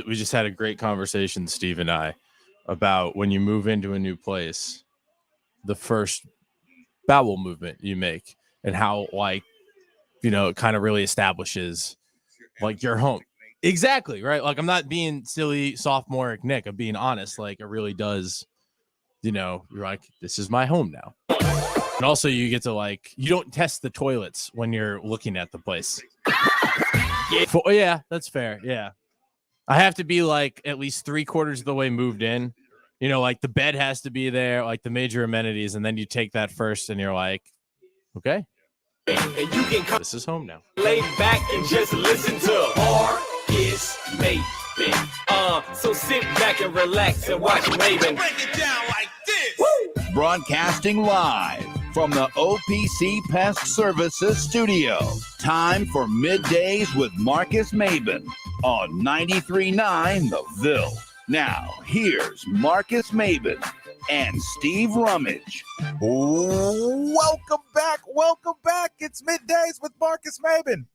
We just had a great conversation, Steve and I, about when you move into a new place, the first bowel movement you make, and how, like, it kind of really establishes like your home. Exactly, right? Like, I'm not being silly sophomoric Nick. I'm being honest. Like, it really does, you're like, this is my home now. And also you get to, like, you don't test the toilets when you're looking at the place. Yeah, that's fair. Yeah. I have to be like at least 3/4 of the way moved in. Like the bed has to be there, like the major amenities, and then you take that first and you're like, okay, And you can come this is home now. lay back and just listen to Marcus Maven. So sit back and relax and watch Maven. Break it down like this. Woo! Broadcasting live from the OPC Pest Services studio. Time for Middays with Marcus Maven on 93.9 The Ville. Now, here's Marcus Maven and Steve Rummage. Welcome back. It's Middays with Marcus Maven.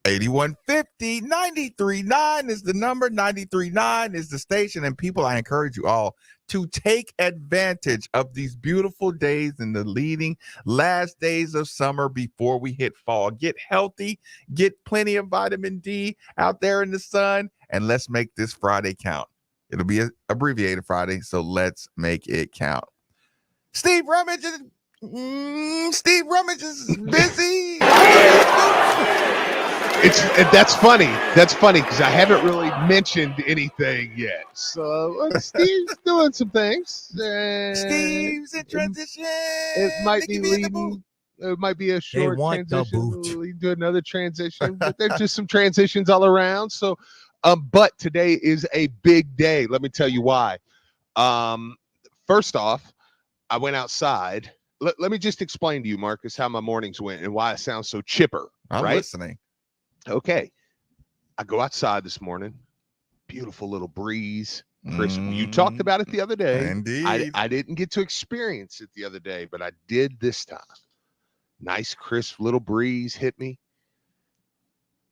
8150 93.9 is the number. 93.9 is the station. And people, I encourage you all to take advantage of these beautiful days in the leading last days of summer before we hit fall. Get healthy, get plenty of vitamin D out there in the sun, and let's make this Friday count. It'll be an abbreviated Friday, so let's make it count. Steve Rummage is busy. That's funny. That's funny because I haven't really mentioned anything yet. So Steve's doing some things. Steve's in transition. It might be leading. It might be a short transition. Lead to another transition. But there's just some transitions all around. So, but today is a big day. Let me tell you why. First off, I went outside. Let me just explain to you, Marcus, how my mornings went and why I sound so chipper. I'm right? listening. Okay. I go outside this morning. Beautiful little breeze. Crisp. You talked about it the other day. Indeed. I didn't get to experience it the other day, but I did this time. Nice, crisp little breeze hit me.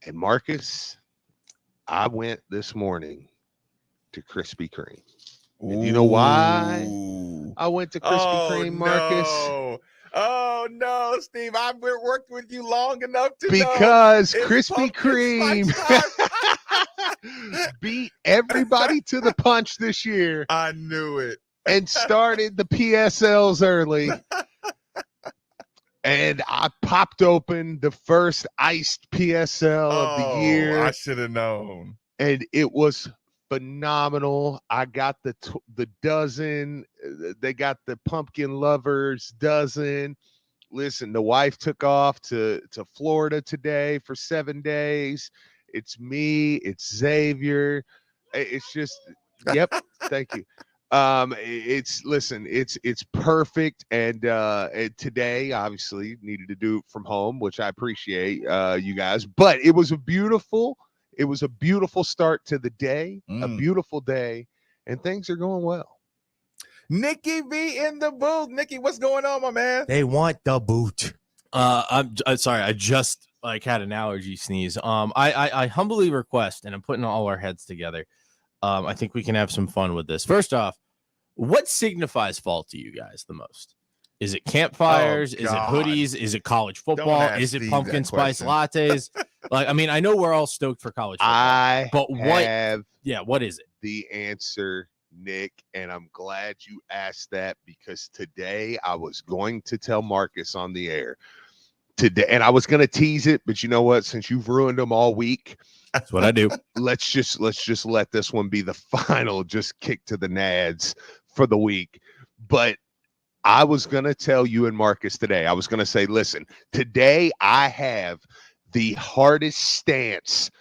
And Marcus, I went this morning to Krispy Kreme. And you know why I went to Krispy Kreme, Marcus? No. Oh, no, Steve. I've been working with you long enough to because know Krispy Kreme beat everybody to the punch this year. I knew it. And started the PSLs early. And I popped open the first iced PSL of the year. I should have known. And it was phenomenal. I got the dozen. They got the pumpkin lovers dozen. Listen, the wife took off to Florida today for 7 days. It's me. It's Xavier. It's just, yep. Thank you. It's perfect. And today, obviously, needed to do it from home, which I appreciate you guys. But it was a beautiful start to the day, a beautiful day, and things are going well. Nikki V in the booth. Nikki, what's going on, my man? They want the boot. I'm sorry. I just had an allergy sneeze. I humbly request, and I'm putting all our heads together. I think we can have some fun with this. First off, what signifies fall to you guys the most? Is it campfires? Is it hoodies? Is it college football? Is it pumpkin spice lattes? I know we're all stoked for college football. What is it? The answer, Nick, and I'm glad you asked that because today I was going to tell Marcus on the air today, and I was going to tease it, but you know what? Since you've ruined them all week, that's what I do. Let's just let this one be the final, just kick to the nads for the week. But I was going to tell you and Marcus today, I was going to say, listen, today I have the hardest stance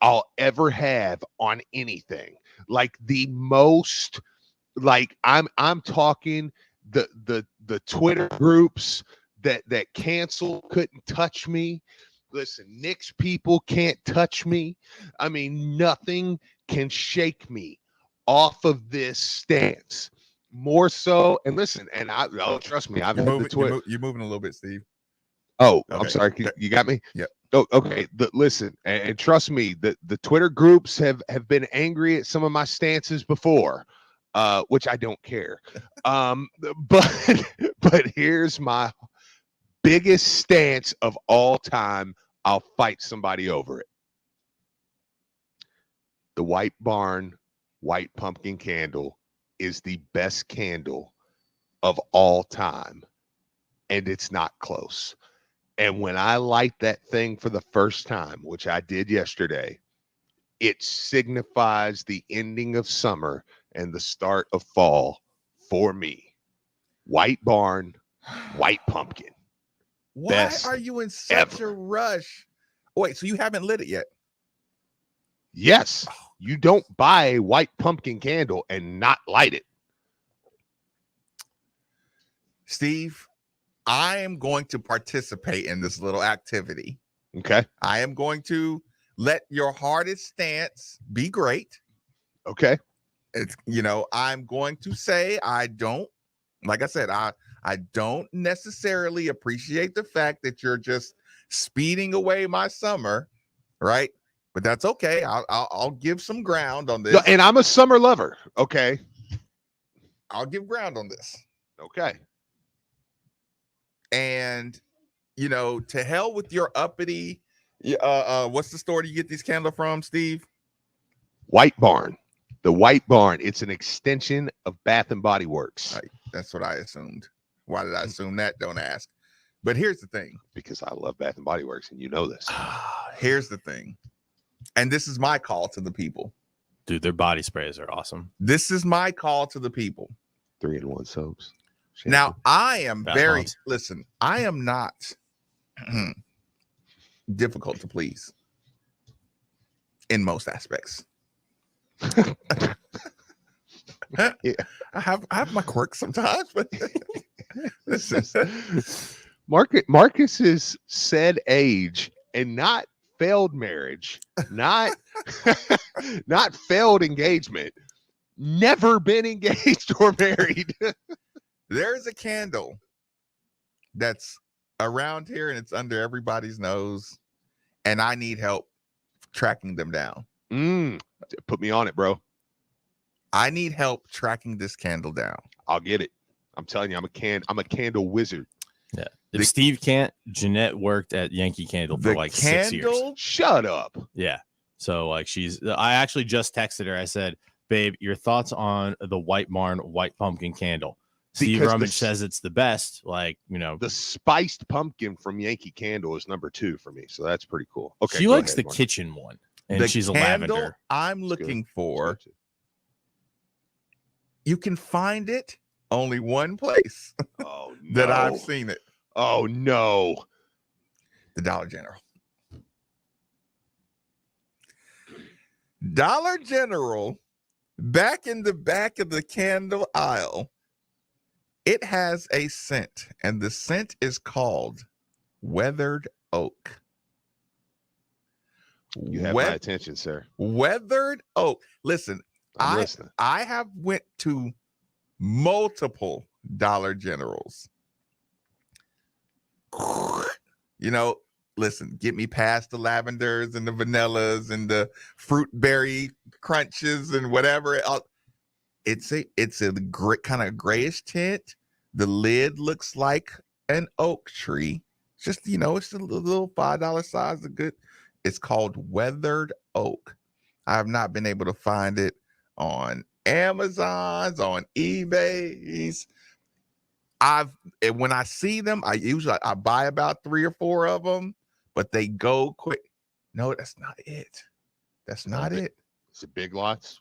I'll ever have on anything. Like the most, I'm talking the Twitter groups that cancel couldn't touch me. Listen, Knicks people can't touch me. I mean, nothing can shake me off of this stance. More so, and listen, and trust me, I've had the Twitter. You're moving a little bit, Steve. Oh, Okay. I'm sorry. You got me? Yep. Oh, okay. Listen, and trust me, the Twitter groups have been angry at some of my stances before, which I don't care. But but here's my biggest stance of all time. I'll fight somebody over it. The White Barn White Pumpkin Candle is the best candle of all time, and it's not close. And when I light that thing for the first time, which I did yesterday, it signifies the ending of summer and the start of fall for me. White Barn White Pumpkin. Why Best are you in such ever. a rush? Wait, so you haven't lit it yet? Yes, you don't buy a white pumpkin candle and not light it. Steve, I am going to participate in this little activity. Okay. I am going to let your hardest stance be great. Okay. It's, I'm going to say I don't, like I said, I don't necessarily appreciate the fact that you're just speeding away my summer, right? But that's okay. I'll give some ground on this. No, and I'm a summer lover. Okay. I'll give ground on this. Okay. And to hell with your uppity. What's the store you get these candles from, Steve? White Barn. The White Barn. It's an extension of Bath and Body Works. Right. That's what I assumed. Why did I assume that? Don't ask. But here's the thing. Because I love Bath and Body Works, and you know this. Here's the thing. And this is my call to the people. Dude, their body sprays are awesome. This is my call to the people. 3-in-1 soaps. Shampoo. Now, I am Bath bombs. I am not difficult to please in most aspects. Yeah. I have my quirks sometimes, but listen. Marcus's said age and not failed marriage, not not failed engagement, never been engaged or married. There's a candle that's around here and it's under everybody's nose, and I need help tracking them down. Put me on it, bro. I need help tracking this candle down. I'll get it. I'm telling you, I'm a candle wizard. Yeah. If Steve can't, Jeanette worked at Yankee Candle for like 6 years. Shut up. Yeah. So like I actually just texted her. I said, babe, your thoughts on the White Barn White Pumpkin Candle? Steve Rummage says it's the best. Like, the spiced pumpkin from Yankee Candle is number 2 for me. So that's pretty cool. Okay. She likes the kitchen one. And she's a lavender. I'm looking for. You can find it only one place that I've seen it. Oh, no. The Dollar General. Dollar General, back in the back of the candle aisle, it has a scent, and the scent is called Weathered Oak. You have my attention, sir. Weathered Oak. Listen, I'm listening. I have went to multiple Dollar Generals. Listen, get me past the lavenders and the vanillas and the fruit berry crunches and whatever. It's a kind of grayish tint. The lid looks like an oak tree. Just, it's a little $5 size. It's called Weathered Oak. I have not been able to find it on Amazon's, on eBay's. When I see them, I buy about 3 or 4 of them, but they go quick. No, that's not it. That's not it. It's a Big Lots.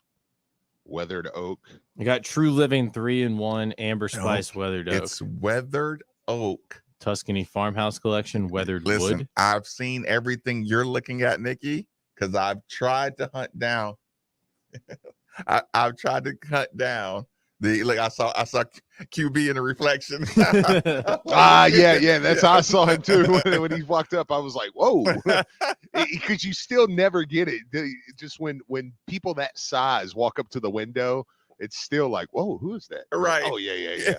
Weathered Oak. You got True Living 3-in-1 Amber Spice Weathered Oak. It's Weathered Oak. Tuscany Farmhouse Collection Weathered Listen, Wood. I've seen everything you're looking at, Nikki, because I've tried to hunt down. I've tried to hunt down I saw QB in the reflection. Yeah, that's how I saw him too. When he walked up, I was like, whoa, because you still never get it. Just when people that size walk up to the window, it's still like, whoa, who is that? Right. Oh, yeah.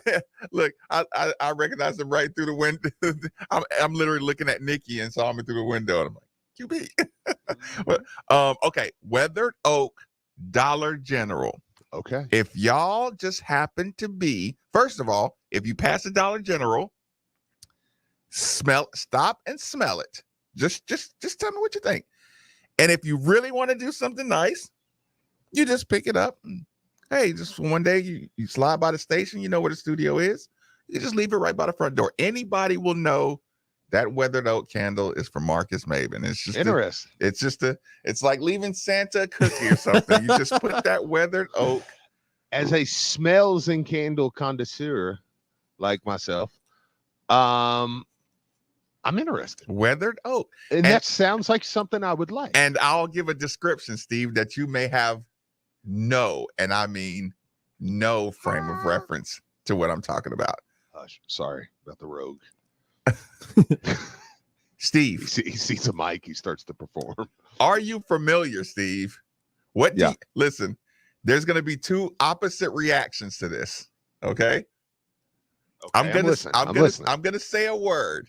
Look, I recognize him right through the window. I'm literally looking at Nikki and saw him through the window, and I'm like, QB. But, okay, Weathered Oak, Dollar General. Okay. If y'all just happen to be, first of all, if you pass a Dollar General, stop and smell it. Just tell me what you think. And if you really want to do something nice, you just pick it up. And, hey, just one day you slide by the station, you know where the studio is. You just leave it right by the front door. Anybody will know that Weathered Oak candle is from Marcus Maben. It's just interesting. It's like leaving Santa a cookie or something. You just put that Weathered Oak. As a smells and candle connoisseur like myself, I'm interested. Weathered Oak. And that sounds like something I would like. And I'll give a description, Steve, that you may have no frame of reference to what I'm talking about. Hush. Sorry about the rogue. Steve. He sees a mic, he starts to perform. Are you familiar, Steve? Listen, there's going to be two opposite reactions to this. Okay. I'm going to say a word,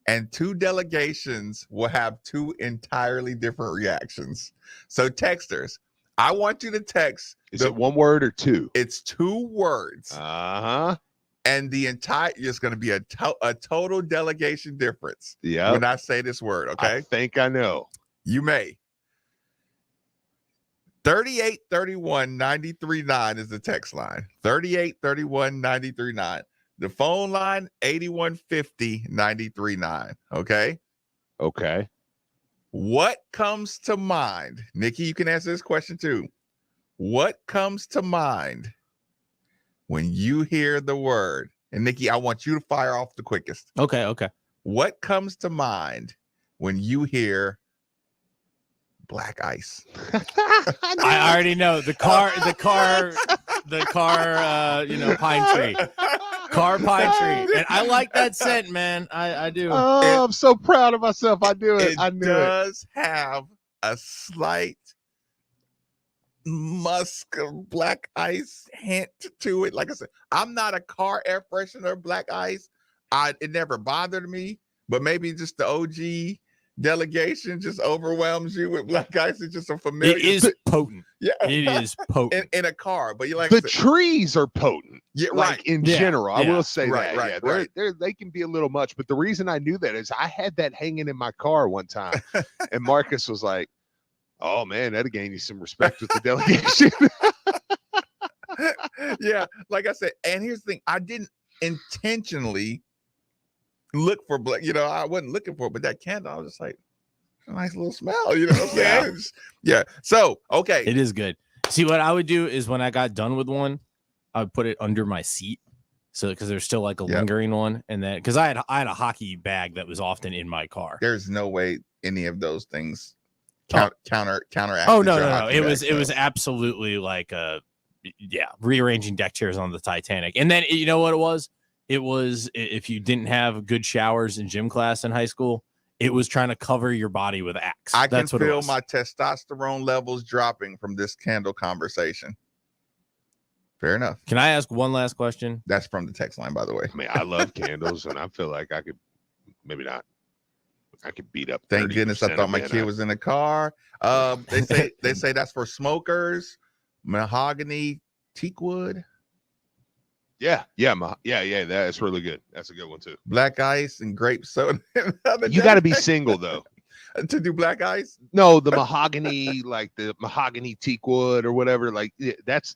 and two delegations will have two entirely different reactions. So texters, I want you to text. Is it one word or two? It's two words. Uh-huh. And the entire, it's going to be a total delegation difference. Yeah. When I say this word, okay? I think I know. You may. 3831-939 is the text line. 3831-939. The phone line, 8150-939. Okay? Okay. What comes to mind? Nikki, you can answer this question too. What comes to mind when you hear the word? And Nikki, I want you to fire off the quickest. Okay. What comes to mind when you hear black ice? I already know the car, pine tree. Car pine tree. And I like that scent, man. I do. Oh, I'm so proud of myself. I do it. I knew it. Does have a slight musk of black ice hint to it. Like I said, I'm not a car air freshener black ice. It never bothered me, but maybe just the OG delegation just overwhelms you with black ice. It's just a familiar. It is potent. Yeah, it is potent in a car. But you like the trees are potent. Yeah, like right. in general. I will say right, that. Right. They can be a little much, but the reason I knew that is I had that hanging in my car one time, and Marcus was like, "Oh man, that'll gain you some respect with the delegation." Yeah, like I said, and here's the thing: I didn't intentionally look for black. I wasn't looking for it, but that candle, I was just like, a nice little smell. You know what I'm saying? Yeah. So okay, it is good. See, what I would do is when I got done with one, I would put it under my seat, so because there's still like a lingering one, and then because I had a hockey bag that was often in my car. There's no way any of those things counteract. Oh no! It was absolutely like rearranging deck chairs on the Titanic. And then you know what it was? It was if you didn't have good showers in gym class in high school, it was trying to cover your body with Axe. I can feel my testosterone levels dropping from this candle conversation. Fair enough. Can I ask one last question? That's from the text line, by the way. I mean, I love candles, and I feel like I could maybe not. I could beat up. Thank goodness I thought my kid was in the car. They say that's for smokers. Mahogany, teak wood. Yeah. That's really good. That's a good one too. Black ice and grape soda. You got to be single though to do black ice. No, the mahogany, like the mahogany teak wood or whatever. Like that's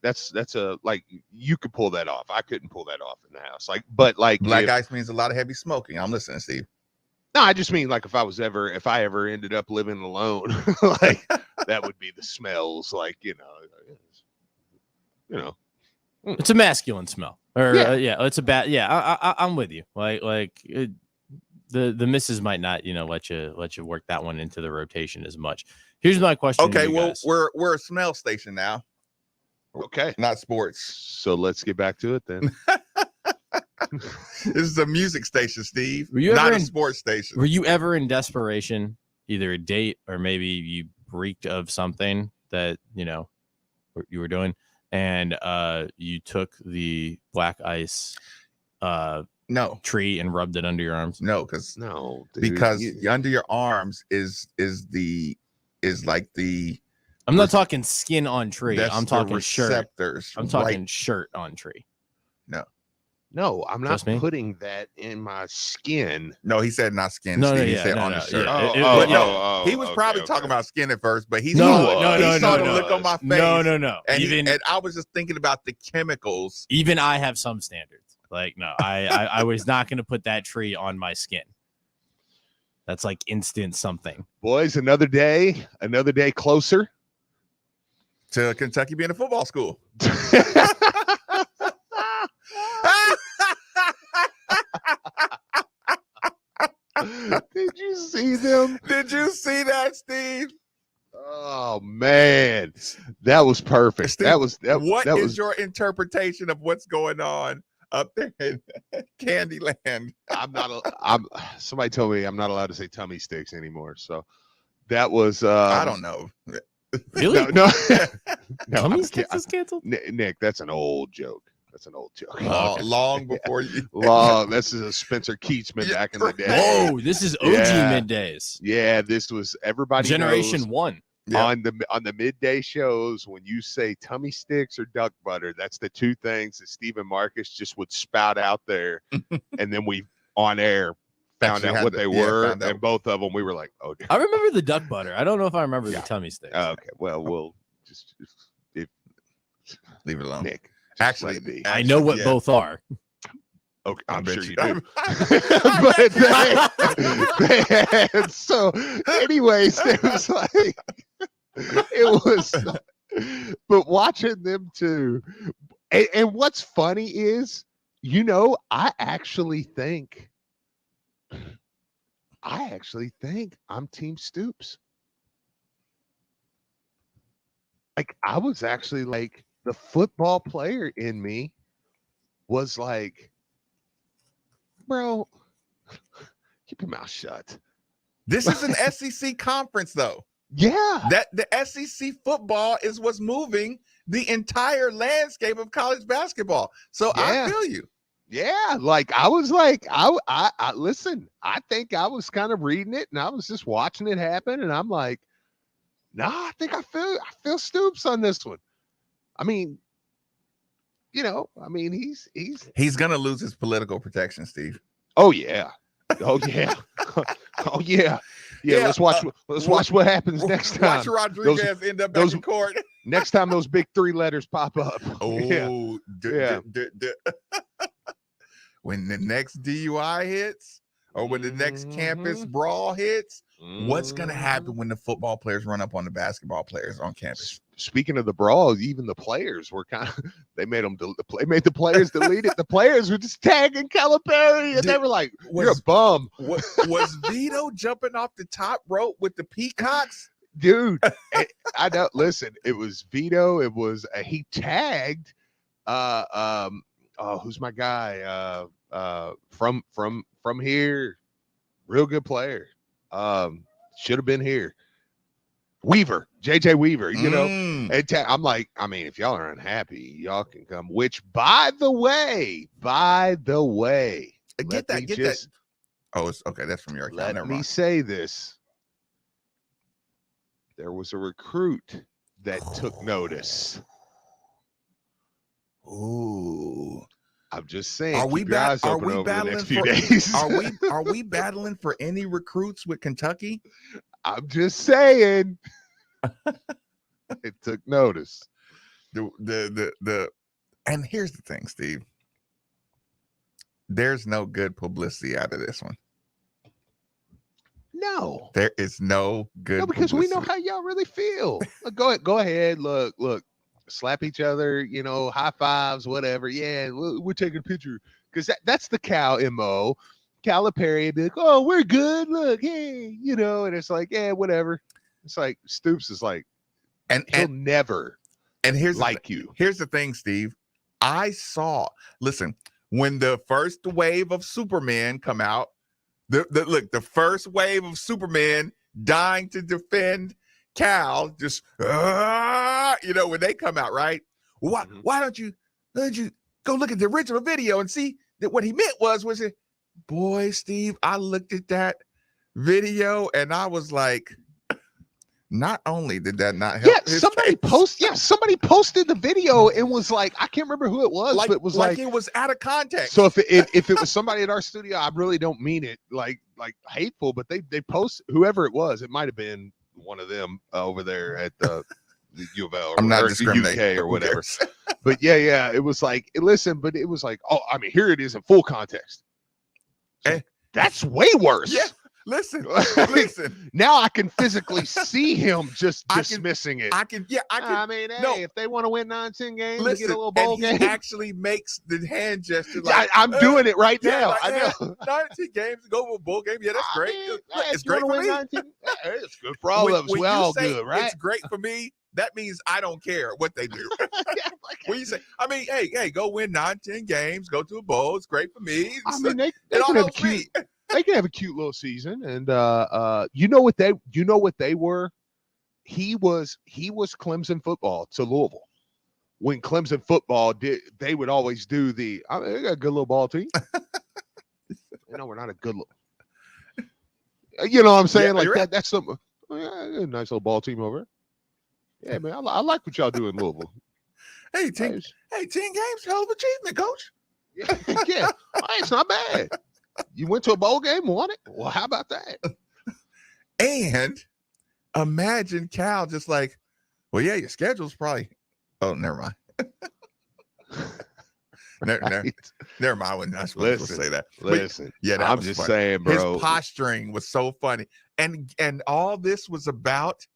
a like you could pull that off. I couldn't pull that off in the house. But black ice means a lot of heavy smoking. I'm listening, Steve. No, I just mean like if I ever ended up living alone, like that would be the smells. Like you know. It's a masculine smell. Or it's a bad. Yeah, I'm with you. The missus might not, let you work that one into the rotation as much. Here's my question. Okay, we're a smell station now. Okay, not sports. So let's get back to it then. This is a music station, Steve. Not a sports station. Were you ever in desperation, either a date or maybe you reeked of something that you were doing, and you took the black ice No, tree and rubbed it under your arms? no, because No, dude, because under your arms is like the I'm not talking skin on tree. that's I'm the talking shirt. receptors. I'm talking shirt on tree. no, I'm not Just me? putting that in my skin. No, he said not skin. No, no, Steve. He yeah, said no, on no, the shirt. yeah. But no, oh, he was okay, probably okay. talking about skin at first, but he No, saw, no, he no, saw no, the no. look on my face. No. And, Even I was just thinking about the chemicals. even I have some standards. Like, no, I was not going to put that tree on my skin. That's like instant something. Boys, another day closer To Kentucky being a football school. Did you see them? Did you see that, Steve? Oh man, that was perfect. Steve, that was What that is was. your interpretation of what's going on up there in Candyland? I'm somebody told me I'm not allowed to say tummy sticks anymore. So that was. I don't know. Really? No. No, Tummy I'm sticks kid- is canceled? Nick, that's an old joke. That's an old joke. Long before you. Long. This is a Spencer Keatsman Yeah, back in the day. Whoa, this is OG Yeah. middays. Yeah, this was everybody Generation knows one. Yeah. on the midday shows when you say tummy sticks or duck butter. That's the two things that Steve and Marcus just would spout out there, and then we on air found Actually out had what to- they yeah, were, found out. and both of them we were like, oh, I remember the duck butter. I don't know if I remember Yeah. the tummy sticks. okay, well, we'll just if Leave it alone. Nick. just Actually, let it be. I know what yeah. both are. Okay, I I'm bet sure you you do. do. But they, so, anyways, it was like it was. But watching them too, and what's funny is, I actually think I'm Team Stoops. Like I was actually like the football player in me was like, bro, keep your mouth shut. This is an SEC conference, though. Yeah. That the SEC football is what's moving the entire landscape of college basketball. So Yeah. I feel you. Yeah. Like I was like, I listen, I think I was kind of reading it and I was just watching it happen. And I'm like, nah, I think I feel Stoops on this one. I mean, he's He's gonna lose his political protection, Steve. oh yeah. Oh yeah. Oh yeah. Yeah, Yeah, let's watch what happens next time. Watch Rodriguez end up back in court. Next time those big three letters pop up. Yeah. Oh, Yeah. When the next DUI hits, or when the next campus brawl hits, what's going to happen when the football players run up on the basketball players on campus? Speaking of the brawls, even the players were kind of, they made the players delete it. The players were just tagging Calipari and they were like, you're a bum. Was Vito jumping off the top rope with the peacocks? Dude, I don't listen. It was Vito. It was he tagged who's my guy from here, real good player. Should have been here. Weaver, JJ Weaver, I'm like, I mean, if y'all are unhappy, y'all can come. Which, by the way, Get that. Oh, it's okay. That's from your account. let Never me mind. say this. There was a recruit that took notice. Ooh. I'm just saying. Are we keep your eyes are open we over the battling next few for days. are we battling for any recruits with Kentucky? I'm just saying. It took notice. The and here's the thing, Steve. There's no good publicity out of this one. No. There is no good No, because we know publicity. how y'all really feel. Look, go ahead. Look, slap each other, high fives, whatever. Yeah, we're taking a picture. Because that's the Cal MO. Calipari would be like, oh, we're good. Look, hey, and it's like, yeah, whatever. It's like Stoops is like, and he'll never here's like you. Here's the thing, Steve. Listen, when the first wave of Superman come out, the first wave of Superman dying to defend Cal, just when they come out, right? Well, why don't you go look at the original video and see that what he meant was it, boy, Steve, I looked at that video and I was like, not only did that not help. Yeah, somebody posted the video and was like, I can't remember who it was, but it was like it was out of context. So if it was somebody at our studio, I really don't mean it like hateful, but they post whoever it was. It might have been one of them over there at the U of L or, I'm not or discriminating the UK or whatever. But yeah, it was like, listen, but it was like, oh, I mean, here it is in full context. So that's way worse. Yeah. Listen. Now I can physically see him just dismissing it. I can. I mean, hey, if they want to win 9-10 games, listen, get a little bowl game. He actually makes the hand gesture. Like, I'm doing it right now. Like, I know. 19 games to go to a bowl game. Yeah, that's great. I mean, it's great for me. 19, it's good for all of us. We're all good, right? It's great for me. That means I don't care what they do. When you say, I mean, hey, go win 9-10 games, go to a bowl. It's great for me. I mean, they can have a cute. They can have a cute little season, and you know what they were. He was Clemson football to Louisville. When Clemson football they would always do they got a good little ball team. We're not a good little. You know what I'm saying? Like that. Right. That's something. Oh, yeah, a nice little ball team over. Yeah, man, I like what y'all do in Louisville. Hey, 10 games, hell of achievement, coach. Yeah, it's not bad. You went to a bowl game, won it. Well, how about that? And imagine Cal just like, well, yeah, your schedule's probably. Oh, never mind. Never mind. I wasn't supposed to say that. Listen, yeah, I'm just saying, bro. His posturing was so funny, and all this was about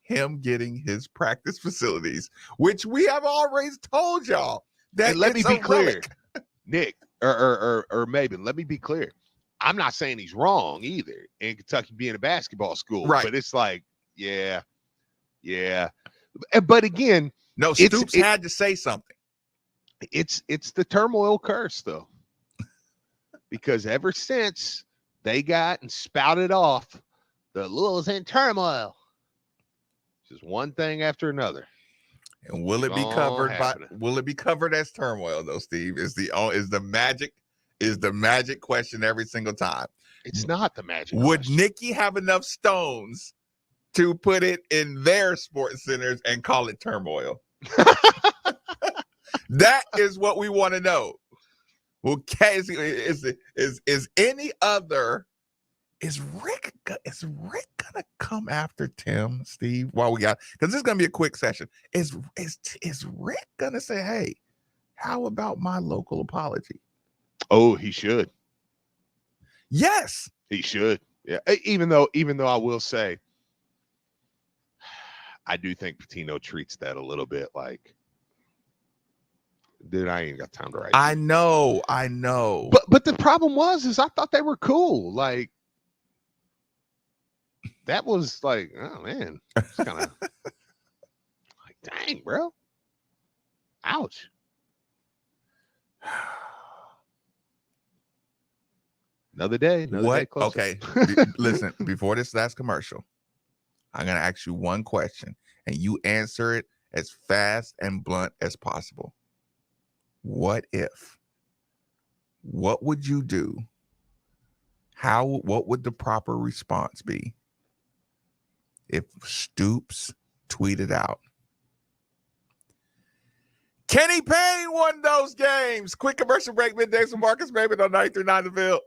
him getting his practice facilities, which we have always told y'all that. And let me be clear, Nick. Or Maben, let me be clear. I'm not saying he's wrong either in Kentucky being a basketball school. Right. But it's like, yeah. But again, no, Stoops had to say something. It's the turmoil curse, though. Because ever since they got and spouted off the Louisville's in turmoil, just one thing after another. And will it be covered will it be covered as turmoil though, Steve? Is the magic question every single time. It's not the magic. Would question. Nikki have enough stones to put it in their sports centers and call it turmoil? That is what we want to know. Well, is Rick gonna come after Tim, Steve? While we got, because this is gonna be a quick session. Is Rick gonna say, hey, how about my local apology? Oh, he should. Yes, he should. Yeah. Even though I will say, I do think Pitino treats that a little bit like, dude, I ain't got time to write. I know. But the problem is I thought they were cool. Like, that was like, oh man, it's kind of like, dang, bro. Ouch. Another day. Day closer. Okay. Listen, before this last commercial, I'm going to ask you one question and you answer it as fast and blunt as possible. What if? What would you do? What would the proper response be if Stoops tweeted out, Kenny Payne won those games? Quick commercial break, middays with Marcus Maben on 93.9 The Ville.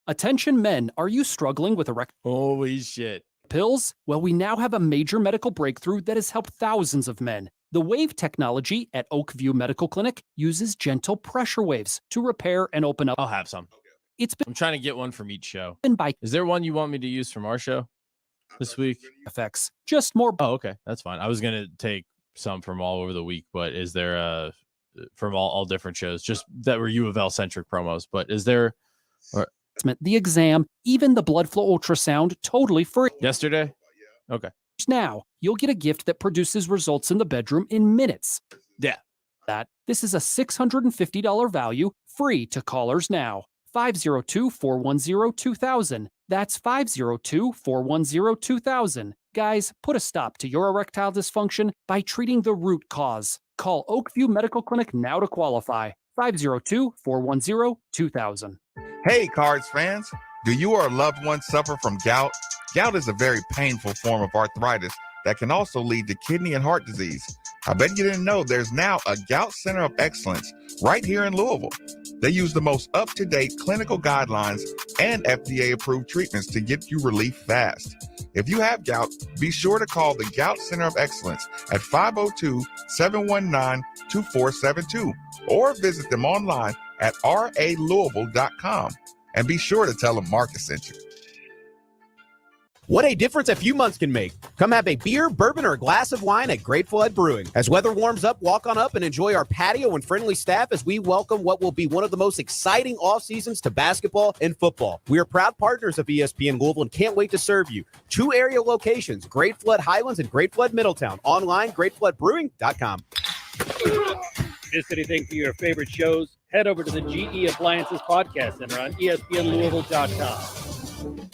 Attention men, are you struggling with Holy shit. pills? Well, we now have a major medical breakthrough that has helped thousands of men. The wave technology at Oakview Medical Clinic uses gentle pressure waves to repair and open up. I'll have some. I'm trying to get one from each show. Is there one you want me to use from our show this week? Effects. Just more. Oh, okay. That's fine. I was going to take some from all over the week, but is there from all different shows, just that were U of L centric promos, but is there the exam, even the blood flow ultrasound, totally free. Yesterday? Okay. Now, you'll get a gift that produces results in the bedroom in minutes. Yeah. This is a $650 value, free to callers now. 502-410-2000. That's 502-410-2000. Guys, put a stop to your erectile dysfunction by treating the root cause. Call Oakview Medical Clinic now to qualify. 502-410-2000. Hey, Cards fans, do you or a loved one suffer from gout? Gout is a very painful form of arthritis that can also lead to kidney and heart disease. I bet you didn't know there's now a Gout Center of Excellence right here in Louisville. They use the most up-to-date clinical guidelines and FDA-approved treatments to get you relief fast. If you have gout, be sure to call the Gout Center of Excellence at 502-719-2472 or visit them online at ralouisville.com. And be sure to tell them Marcus sent you. What a difference a few months can make. Come have a beer, bourbon, or a glass of wine at Grateful Head Brewing. As weather warms up, walk on up and enjoy our patio and friendly staff as we welcome what will be one of the most exciting off seasons to basketball and football. We are proud partners of ESPN Louisville and can't wait to serve you. 2 area locations, Grateful Head Highlands and Grateful Head Middletown. Online, gratefulheadbrewing.com. Miss anything for your favorite shows? Head over to the GE Appliances Podcast Center on ESPNLouisville.com.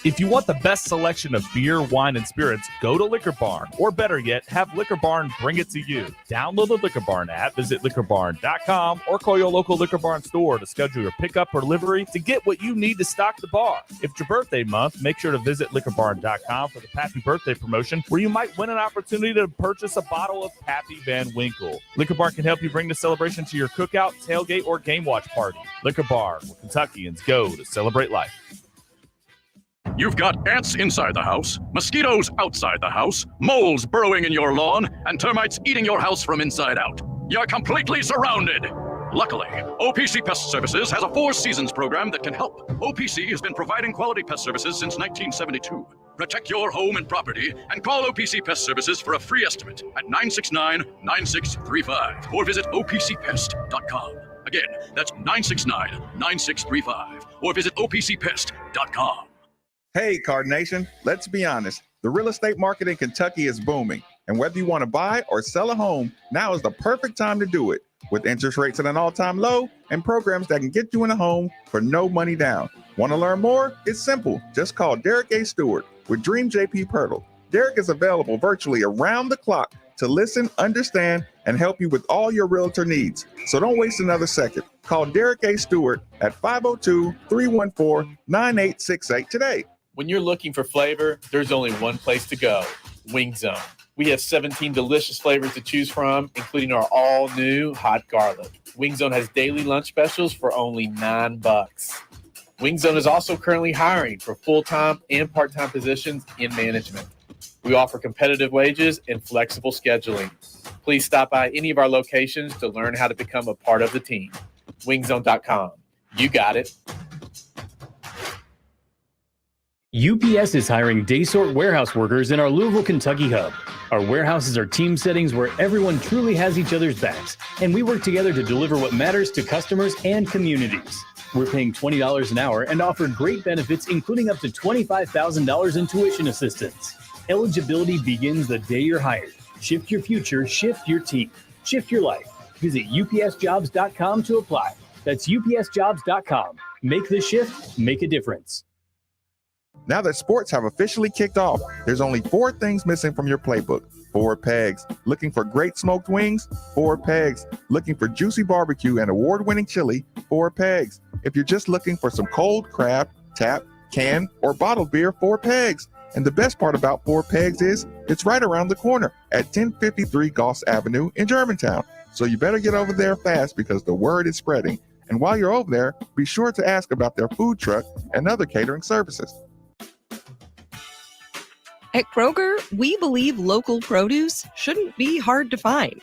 If you want the best selection of beer, wine, and spirits, go to Liquor Barn. Or better yet, have Liquor Barn bring it to you. Download the Liquor Barn app, visit liquorbarn.com, or call your local Liquor Barn store to schedule your pickup or delivery to get what you need to stock the bar. If it's your birthday month, make sure to visit liquorbarn.com for the Pappy Birthday promotion, where you might win an opportunity to purchase a bottle of Pappy Van Winkle. Liquor Barn can help you bring the celebration to your cookout, tailgate, or game watch party. Liquor Barn, where Kentuckians go to celebrate life. You've got ants inside the house, mosquitoes outside the house, moles burrowing in your lawn, and termites eating your house from inside out. You're completely surrounded. Luckily, OPC Pest Services has a 4 seasons program that can help. OPC has been providing quality pest services since 1972. Protect your home and property and call OPC Pest Services for a free estimate at 969-9635 or visit opcpest.com. Again, that's 969-9635 or visit opcpest.com. Hey, Card Nation, let's be honest. The real estate market in Kentucky is booming. And whether you want to buy or sell a home, now is the perfect time to do it. With interest rates at an all-time low and programs that can get you in a home for no money down. Want to learn more? It's simple. Just call Derek A. Stewart with Dream JP Pirtle. Derek is available virtually around the clock to listen, understand, and help you with all your realtor needs. So don't waste another second. Call Derek A. Stewart at 502-314-9868 today. When you're looking for flavor, there's only one place to go, Wing Zone. We have 17 delicious flavors to choose from, including our all-new hot garlic. Wing Zone has daily lunch specials for only $9. Wing Zone is also currently hiring for full-time and part-time positions in management. We offer competitive wages and flexible scheduling. Please stop by any of our locations to learn how to become a part of the team. Wingzone.com. You got it. UPS is hiring day-sort warehouse workers in our Louisville, Kentucky hub. Our warehouses are team settings where everyone truly has each other's backs, and we work together to deliver what matters to customers and communities. We're paying $20 an hour and offer great benefits, including up to $25,000 in tuition assistance. Eligibility begins the day you're hired. Shift your future, shift your team, shift your life. Visit upsjobs.com to apply. That's upsjobs.com. Make the shift, make a difference. Now that sports have officially kicked off, there's only 4 things missing from your playbook. 4 pegs. Looking for great smoked wings? 4 pegs. Looking for juicy barbecue and award-winning chili? 4 pegs. If you're just looking for some cold craft, tap, can, or bottled beer? 4 pegs. And the best part about 4 pegs is it's right around the corner at 1053 Goss Avenue in Germantown. So you better get over there fast because the word is spreading. And while you're over there, be sure to ask about their food truck and other catering services. At Kroger, we believe local produce shouldn't be hard to find.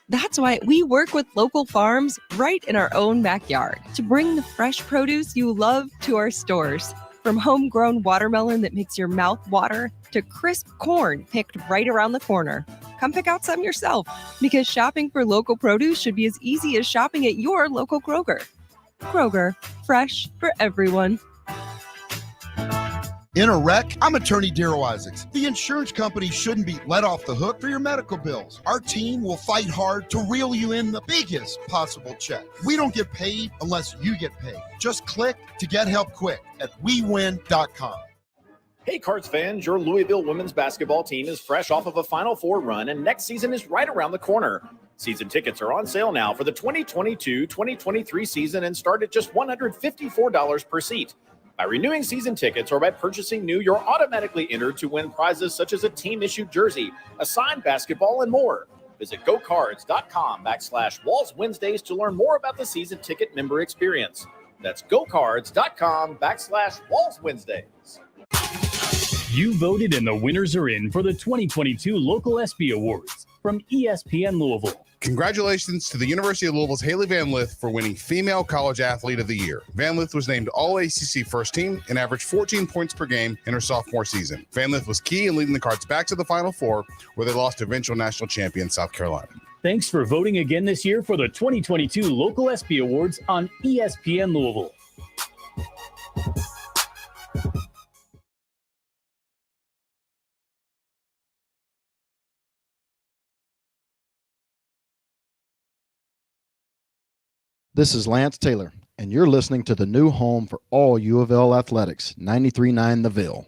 That's why we work with local farms right in our own backyard to bring the fresh produce you love to our stores. From homegrown watermelon that makes your mouth water to crisp corn picked right around the corner. Come pick out some yourself, because shopping for local produce should be as easy as shopping at your local Kroger. Kroger, fresh for everyone. In a wreck, I'm attorney Darryl Isaacs. The insurance company shouldn't be let off the hook for your medical bills. Our team will fight hard to reel you in the biggest possible check. We don't get paid unless you get paid. Just click to get help quick at WeWin.com. Hey, Cards fans, your Louisville women's basketball team is fresh off of a Final Four run, and next season is right around the corner. Season tickets are on sale now for the 2022-2023 season and start at just $154 per seat. By renewing season tickets or by purchasing new, you're automatically entered to win prizes such as a team-issued jersey, a signed basketball, and more. Visit gocards.com/Walls Wednesdays to learn more about the season ticket member experience. That's gocards.com/Walls Wednesdays. You voted and the winners are in for the 2022 Local ESPY Awards from ESPN Louisville. Congratulations to the University of Louisville's Haley Van Lith for winning Female College Athlete of the Year. Van Lith was named All-ACC First Team and averaged 14 points per game in her sophomore season. Van Lith was key in leading the Cards back to the Final Four, where they lost to eventual national champion South Carolina. Thanks for voting again this year for the 2022 Local ESPY Awards on ESPN Louisville. This is Lance Taylor, and you're listening to the new home for all U of L athletics, 93.9 The Ville.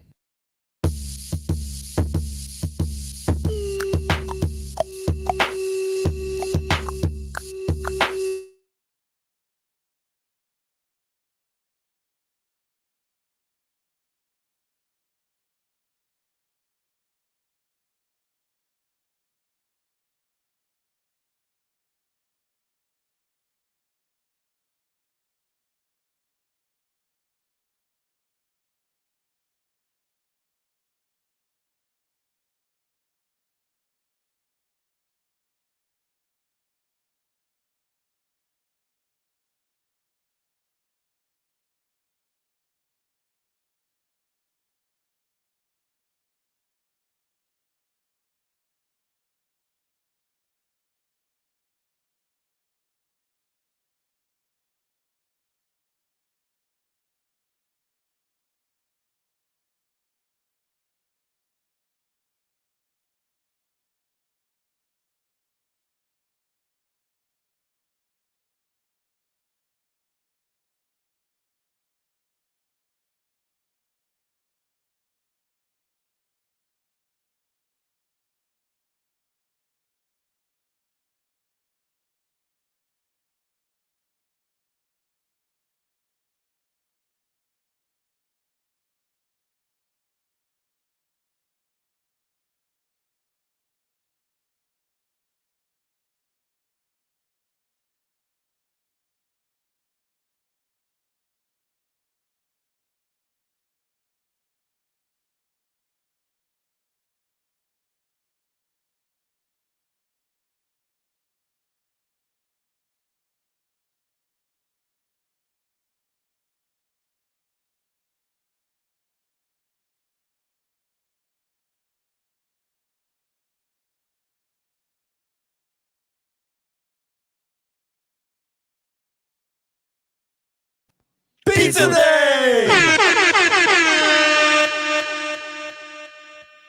Pizza Day!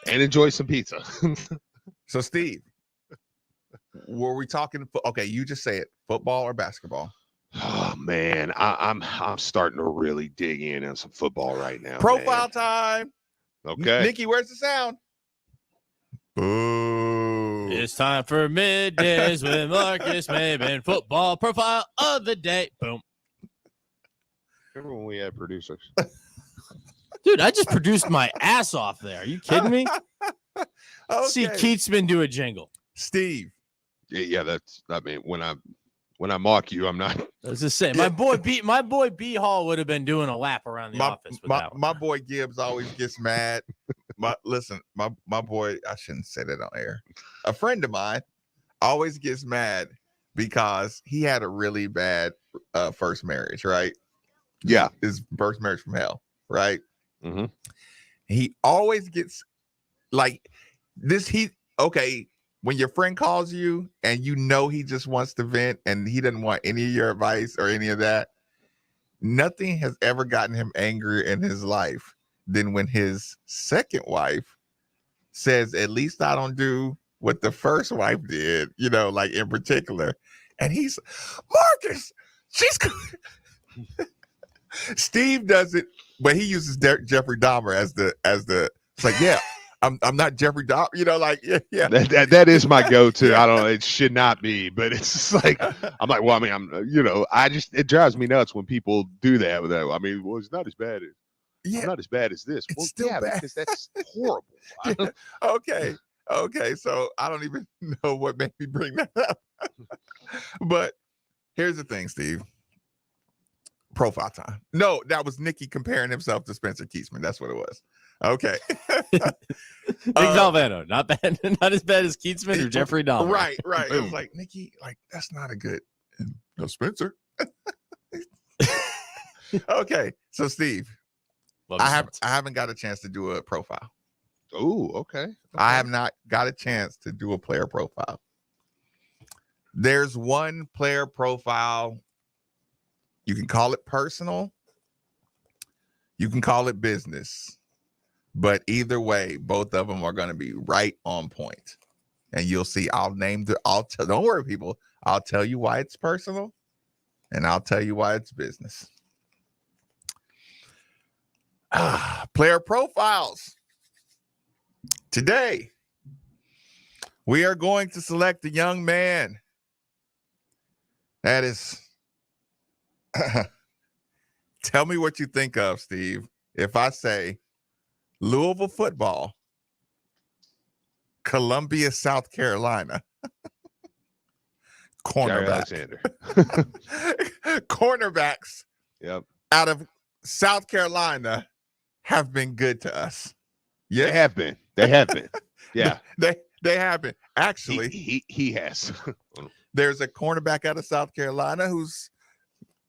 And enjoy some pizza. So, Steve, were we talking? Okay, you just say it. Football or basketball? Oh man, I'm starting to really dig in on some football right now. Profile time. Okay, Nikki, where's the sound? Boo! It's time for middays with Marcus Maben. Football profile of the day. Boom. Remember when we had producers? Dude, I just produced my ass off there. Are you kidding me? Okay. See Keatsman do a jingle. Steve. Yeah, that's. I mean, when I mock you, I'm not. I was just saying, my boy B Hall would have been doing a lap around the office with that one. My boy Gibbs always gets mad. My boy, I shouldn't say that on air. A friend of mine always gets mad because he had a really bad first marriage, right? Yeah, his first marriage from hell, right? Mm-hmm. He always gets like this. Okay. When your friend calls you and you know he just wants to vent and he doesn't want any of your advice or any of that, nothing has ever gotten him angrier in his life than when his second wife says, at least I don't do what the first wife did, like in particular. And he's, Marcus, she's Steve does it but he uses Jeffrey Dahmer as the. It's like, yeah, I'm not Jeffrey Dahmer. You know, like yeah. That is my go-to. Yeah. I don't know. It should not be, but it's just like I'm like, well, I mean, it drives me nuts when people do that. With that, I mean, well, it's not as bad as. Yeah. I'm not as bad as this. Well, still bad. Because that's horrible. Okay. So I don't even know what made me bring that up. But here's the thing, Steve. Profile time. No, that was Nikki comparing himself to Spencer Keesman. That's what it was. Okay. Nick Salvano, not bad, not as bad as Keatsman or Jeffrey Dahmer. Right. It was like, Nikki, like, that's not a good. No, Spencer. Okay, so Steve, I haven't got a chance to do a profile. Oh, okay. I have not got a chance to do a player profile. There's one player profile. You can call it personal. You can call it business. But either way, both of them are going to be right on point. And you'll see, don't worry, people. I'll tell you why it's personal, and I'll tell you why it's business. Player profiles. Today, we are going to select a young man that is... Tell me what you think of, Steve, if I say Louisville football, Columbia, South Carolina. Cornerback. Cornerbacks out of South Carolina have been good to us. Yeah, they have been. Yeah, they have been. Actually, he has. There's a cornerback out of South Carolina who's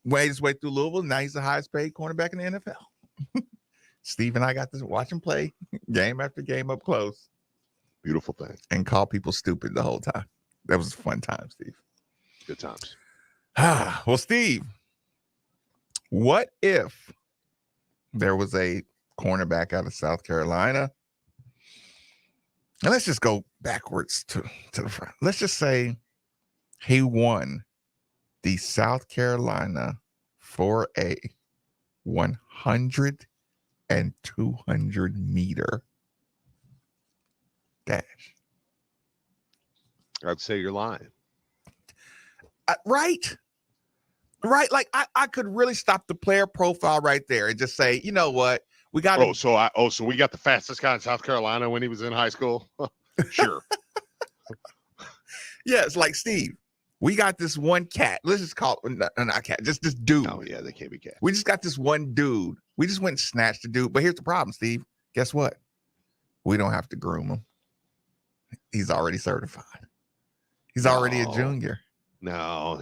made his way through Louisville. Now he's the highest paid cornerback in the NFL. Steve and I got to watch him play game after game up close. Beautiful thing. And call people stupid the whole time. That was a fun time, Steve. Good times. Well, Steve, what if there was a cornerback out of South Carolina? And let's just go backwards to the front. Let's just say he won the South Carolina 4A 100 and 200 meter dash. I'd say you're lying. Right. Like I could really stop the player profile right there and just say, you know what? We got so we got the fastest guy in South Carolina when he was in high school. Sure. Yeah, it's like, Steve, we got this one cat. Let's just call it not cat, just this dude. Oh, yeah, they can't be cat. We just got this one dude. We just went and snatched the dude. But here's the problem, Steve. Guess what? We don't have to groom him. He's already certified. He's already a junior. No.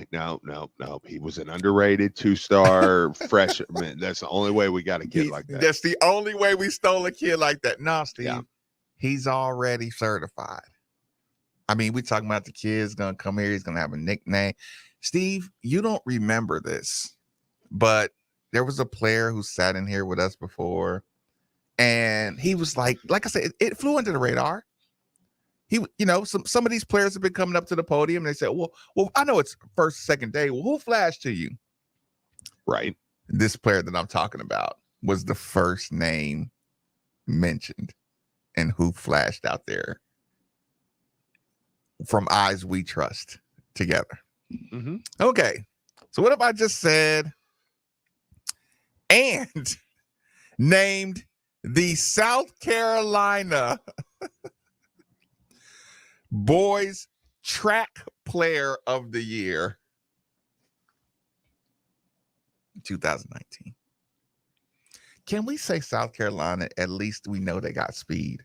He was an underrated 2-star freshman. That's the only way we got a kid like that. That's the only way we stole a kid like that. No, Steve, he's already certified. I mean, we're talking about the kid's going to come here. He's going to have a nickname. Steve, you don't remember this, but there was a player who sat in here with us before, and he was like I said, it flew under the radar. He, some of these players have been coming up to the podium and they said, well, I know it's first, second day. Well, who flashed to you? Right. This player that I'm talking about was the first name mentioned and who flashed out there from Eyes We Trust together. Mm-hmm. Okay. So what if I just said and named the South Carolina Boys Track Player of the Year 2019? Can we say South Carolina, at least we know they got speed?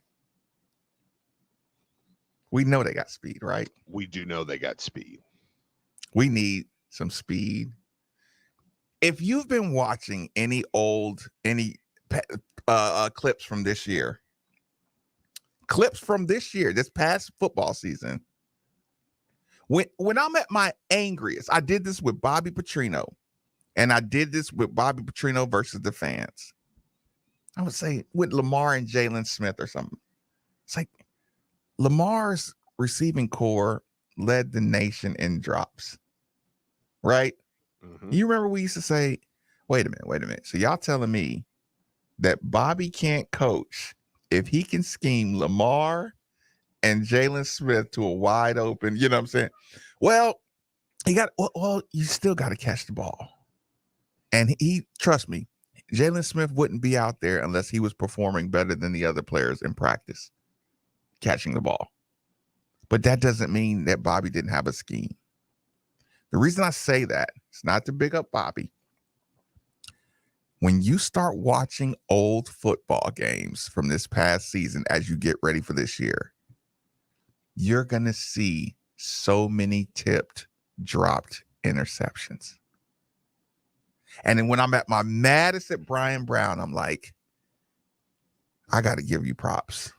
We know they got speed, right? We do know they got speed. We need some speed. If you've been watching any clips from this year, this past football season, when I'm at my angriest, I did this with Bobby Petrino, and I did this with Bobby Petrino versus the fans. I would say with Lamar and Jalen Smith or something. It's like Lamar's receiving core led the nation in drops, right? Mm-hmm. You remember we used to say, wait a minute. So y'all telling me that Bobby can't coach if he can scheme Lamar and Jalen Smith to a wide open, you know what I'm saying? Well, you still got to catch the ball. And trust me, Jalen Smith wouldn't be out there unless he was performing better than the other players in practice, catching the ball. But that doesn't mean that Bobby didn't have a scheme. The reason I say that, it's not to big up Bobby. When you start watching old football games from this past season as you get ready for this year, you're going to see so many tipped, dropped interceptions. And then when I'm at my maddest at Brian Brown, I'm like, I got to give you props.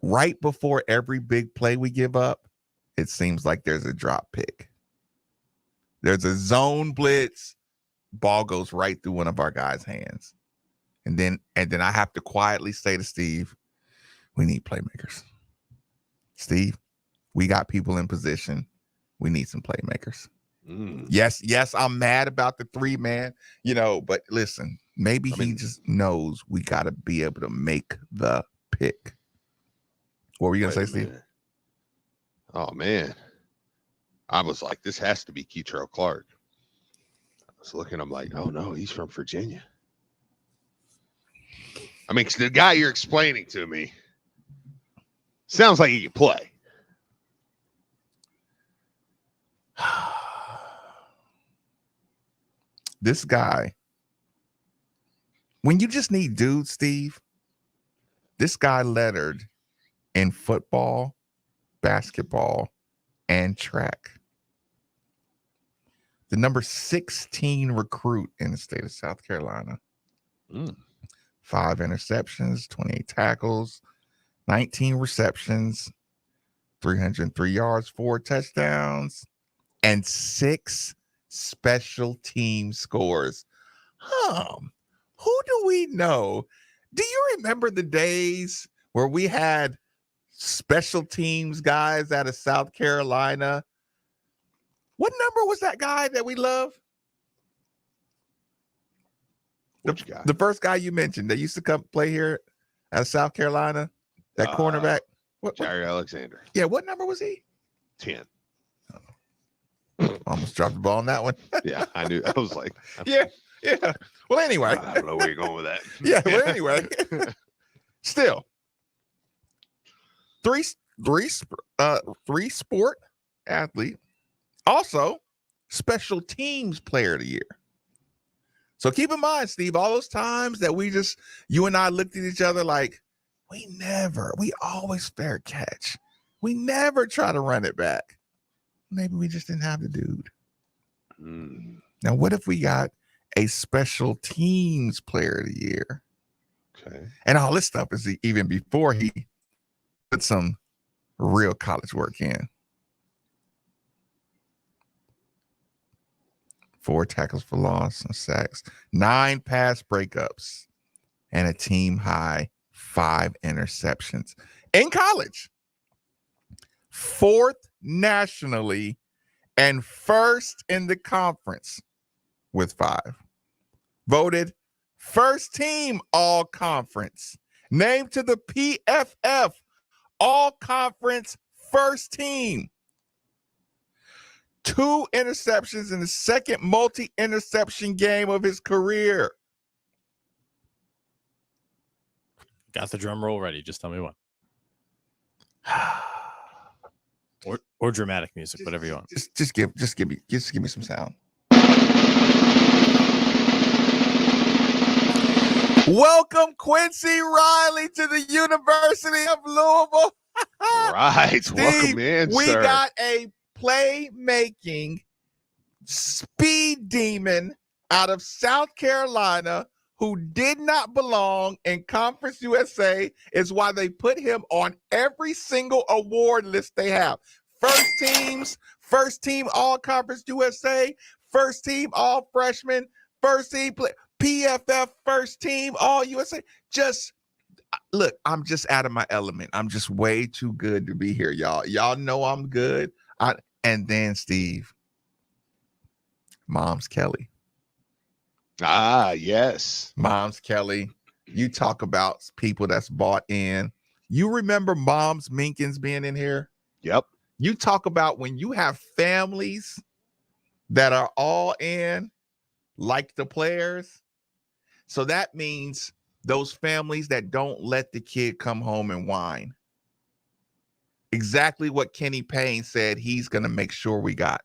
Right before every big play we give up, it seems like there's a drop pick. There's a zone blitz. Ball goes right through one of our guys' hands. And then I have to quietly say to Steve, we need playmakers. Steve, we got people in position. We need some playmakers. Yes, I'm mad about the 3-man, but listen, maybe he just knows we got to be able to make the pick. What were you going to say, Steve? Oh, man. I was like, this has to be Keitrell Clark. I was looking, I'm like, oh, no, he's from Virginia. I mean, 'cause the guy you're explaining to me sounds like he can play. This guy, when you just need dudes, Steve, this guy lettered in football, basketball, and track. The number 16 recruit in the state of South Carolina. 5 interceptions, 28 tackles, 19 receptions, 303 yards, 4 touchdowns, and 6 special team scores. Who do we know? Do you remember the days where we had special teams guys out of South Carolina? What number was that guy that we love? The first guy you mentioned that used to come play here out of South Carolina, that cornerback. Jair Alexander. Yeah, what number was he? 10. Almost dropped the ball on that one. Yeah, I knew. I was like, yeah. Well, anyway. I don't know where you're going with that. Yeah, well, anyway. Still. Three sport athlete. Also, special teams player of the year. So keep in mind, Steve, all those times that you and I looked at each other like, we always fair catch. We never try to run it back. Maybe we just didn't have the dude. Now, what if we got a special teams player of the year? Okay. And all this stuff is even before he put some real college work in. 4 tackles for loss and sacks, 9 pass breakups, and a team high 5 interceptions. In college, 4th nationally and 1st in the conference with 5. Voted first team all conference. Named to the PFF all conference first team. 2 interceptions in the second multi-interception game of his career. Got the drum roll ready. Just tell me when. or dramatic music, whatever you want. Just give me some sound. Welcome Quincy Riley to the University of Louisville. Right. Steve, Welcome in, we sir. got a playmaking speed demon out of South Carolina who did not belong in Conference USA, is why they put him on every single award list they have. First team all Conference USA, first team all freshman, first team PFF, first team all USA. Just look, I'm just out of my element. I'm just way too good to be here, y'all. Y'all know I'm good. And then Steve, Mom's Kelly. Ah, yes. Mom's Kelly. You talk about people that's bought in. You remember Moms Minkins being in here? Yep. You talk about when you have families that are all in, like the players. So that means those families that don't let the kid come home and whine. Exactly what Kenny Payne said he's going to make sure we got.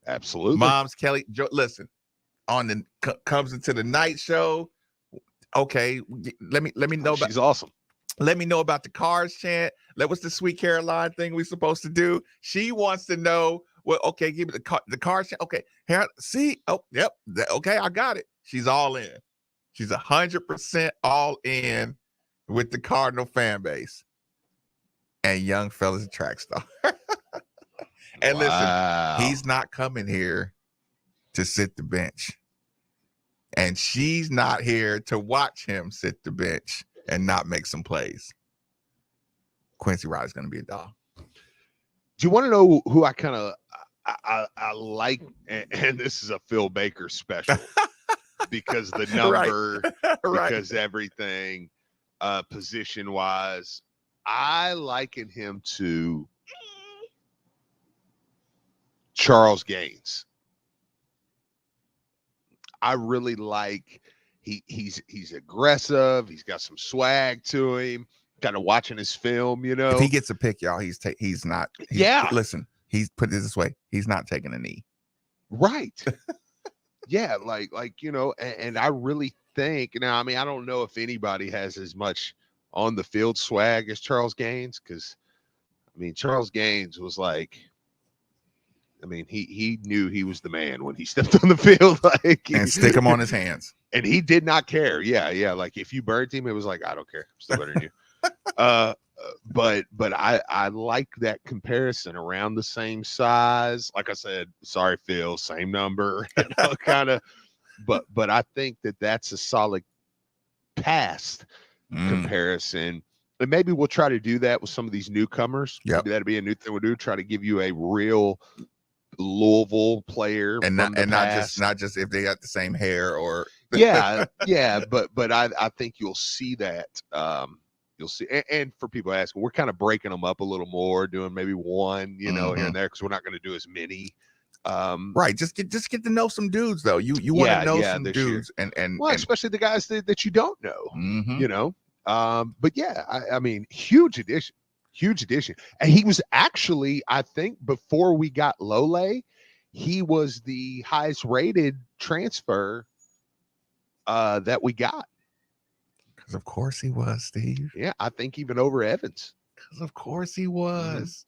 Absolutely. Moms, Kelly, listen, on the comes into the night show. Okay, let me know about. She's awesome. Let me know about the cars chant. What's the Sweet Caroline thing we supposed to do? She wants to know. Well, okay, give me the car chant. Okay, here, see. Oh, yep. Okay, I got it. She's all in. She's 100% all in with the Cardinal fan base. And young fella's a track star. And listen, he's not coming here to sit the bench. And she's not here to watch him sit the bench and not make some plays. Quincy Riley's going to be a dog. Do you want to know who I kind of I like? And this is a Phil Baker special because the number, because everything, position wise, I liken him to Charles Gaines. I really like he's aggressive. He's got some swag to him. Kind of watching his film, you know. If he gets a pick, y'all, he's not. Listen, he's put it this way. He's not taking a knee. Right. Yeah, like you know, and I really think now. I mean, I don't know if anybody has as much on the field swag as Charles Gaines, because I mean, Charles Gaines was like. I mean, he knew he was the man when he stepped on the field, and stick him on his hands. And he did not care. Yeah. Like if you burned him, it was like, I don't care. I'm still better than you. But I like that comparison, around the same size. Like I said, sorry, Phil, same number, you know, kind of. But I think that's a solid past comparison. And maybe we'll try to do that with some of these newcomers. Yep. Maybe that'd be a new thing we'll do. Try to give you a real Louisville player, and not just if they got the same hair or yeah. But I think you'll see that. You'll see, and for people asking, we're kind of breaking them up a little more, doing maybe one, you know, here and there, because we're not going to do as many. Right, just get to know some dudes though. You want to know some dudes, year. and especially the guys that you don't know, you know. But yeah, I mean, huge addition. And he was actually, I think, before we got Lole, he was the highest rated transfer that we got. Because of course he was, Steve. Yeah, I think even over Evans. Because of course he was.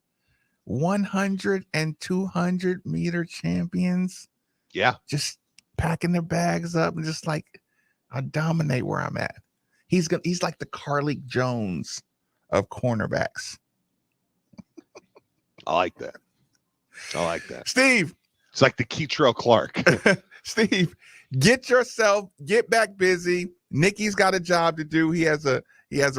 100 and 200 meter champions. Yeah. Just packing their bags up and just like, I dominate where I'm at. He's like the Carlik Jones of cornerbacks. I like that. Steve. It's like the Keitrell Clark. Steve, get back busy. Nikki's got a job to do. He has a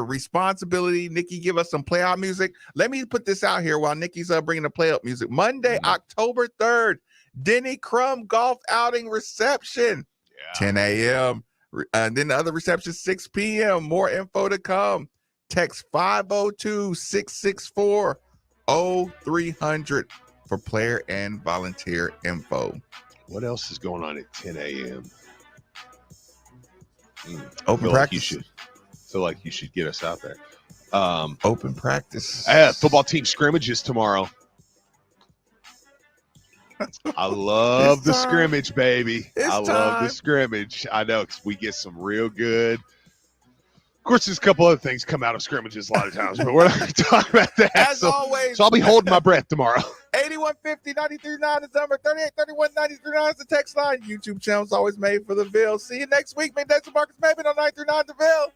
responsibility. Nikki, give us some playout music. Let me put this out here while Nikki's bringing the playout music. Monday, October 3rd, Denny Crum golf outing reception, 10 a.m. And then the other reception, 6 p.m. More info to come. Text 502-664-0300 for player and volunteer info. What else is going on at 10 a.m.? Open practice. Feel like you should get us out there. Open practice. Football team scrimmages tomorrow. I love the scrimmage, baby. Love the scrimmage. I know, because we get some real good. Of course, there's a couple other things come out of scrimmages a lot of times, but we're not going to talk about that. As always. So I'll be holding my breath tomorrow. 8150-939 is the number. 3831-939 is the text line. YouTube channel's always made for the Ville. See you next week. Middays with Marcus Maven on 939 The Ville.